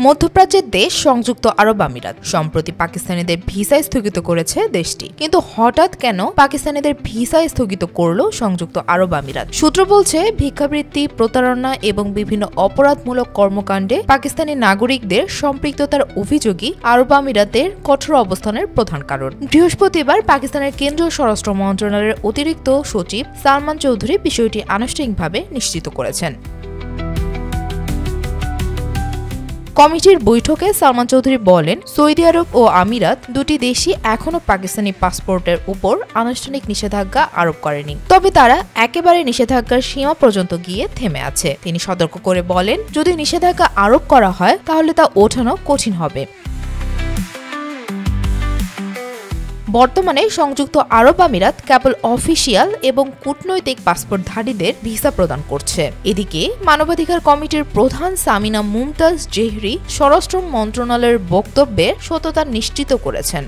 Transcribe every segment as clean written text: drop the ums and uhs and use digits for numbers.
মধ্যপ্রাচ্যের দেশ সংযুক্ত আরব আমিরাত সম্প্রতি পাকিস্তানিদের ভিসা স্থগিত করেছে দেশটি। কিন্তু হঠাৎ কেন পাকিস্তানিদের ভিসা স্থগিত করল সংযুক্ত আরব আমিরাত? সূত্র বলছে, ভিক্ষাবৃত্তি, প্রতারণা এবং বিভিন্ন অপরাধমূলক কর্মকাণ্ডে পাকিস্তানি নাগরিকদের সম্পৃক্ততার অভিযোগই আরব আমিরাতের কঠোর অবস্থানের প্রধান কারণ। বৃহস্পতিবার পাকিস্তানের কেন্দ্রীয় স্বরাষ্ট্র মন্ত্রণালয়ের অতিরিক্ত সচিব সালমান চৌধুরী বিষয়টি আনুষ্ঠানিকভাবে নিশ্চিত করেছেন। কমিটির বৈঠকে সালমান চৌধুরী বলেন, সৌদি আরব ও আমিরাত দুটি দেশই এখনও পাকিস্তানি পাসপোর্টের উপর আনুষ্ঠানিক নিষেধাজ্ঞা আরোপ করেনি, তবে তারা একেবারে নিষেধাজ্ঞার সীমা পর্যন্ত গিয়ে থেমে আছে। তিনি সতর্ক করে বলেন, যদি নিষেধাজ্ঞা আরোপ করা হয় তাহলে তা ওঠানো কঠিন হবে। বর্তমানে সংযুক্ত আরব আমিরাত কেবল অফিসিয়াল এবং কূটনৈতিক পাসপোর্টধারীদের ভিসা প্রদান করছে। এদিকে মানবাধিকার কমিটির প্রধান সামিনা মুমতাজ জেহরি স্বরাষ্ট্র মন্ত্রণালয়ের বক্তব্যের সত্যতা নিশ্চিত করেছেন।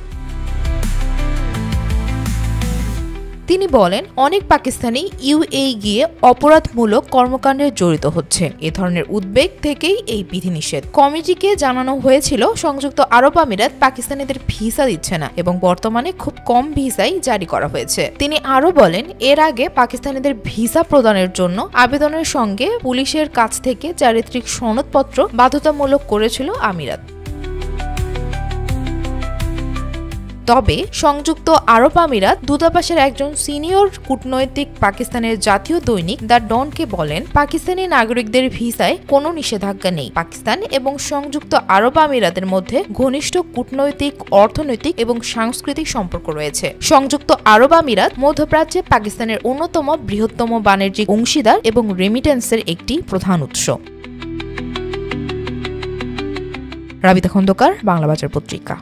তিনি বলেন, অনেক পাকিস্তানি ইউএই গিয়ে অপরাধমূলক কর্মকাণ্ডে জড়িত হচ্ছে। এ ধরনের উদ্বেগ থেকেই এই বিধিনিষেধ। কমিটিকে জানানো হয়েছিল সংযুক্ত আরব আমিরাত পাকিস্তানিদের ভিসা দিচ্ছে না এবং বর্তমানে খুব কম ভিসাই জারি করা হয়েছে। তিনি আরও বলেন, এর আগে পাকিস্তানিদের ভিসা প্রদানের জন্য আবেদনের সঙ্গে পুলিশের কাছ থেকে চারিত্রিক সনদপত্র বাধ্যতামূলক করেছিল আমিরাত। তবে সংযুক্ত আরব আমিরাত দূতাবাসের একজন সিনিয়র কূটনৈতিক পাকিস্তানের জাতীয় দৈনিক দ্য ডনকে বলেন, পাকিস্তানি নাগরিকদের ভিসায় কোনো নিষেধাজ্ঞা নেই। পাকিস্তান এবং সংযুক্ত আরব আমিরাতের মধ্যে ঘনিষ্ঠ কূটনৈতিক, অর্থনৈতিক এবং সাংস্কৃতিক সম্পর্ক রয়েছে। সংযুক্ত আরব আমিরাত মধ্যপ্রাচ্যে পাকিস্তানের অন্যতম বৃহত্তম বাণিজ্যিক অংশীদার এবং রেমিটেন্সের একটি প্রধান উৎস। রাবিতা খন্দকার, বাংলা বাজার পত্রিকা।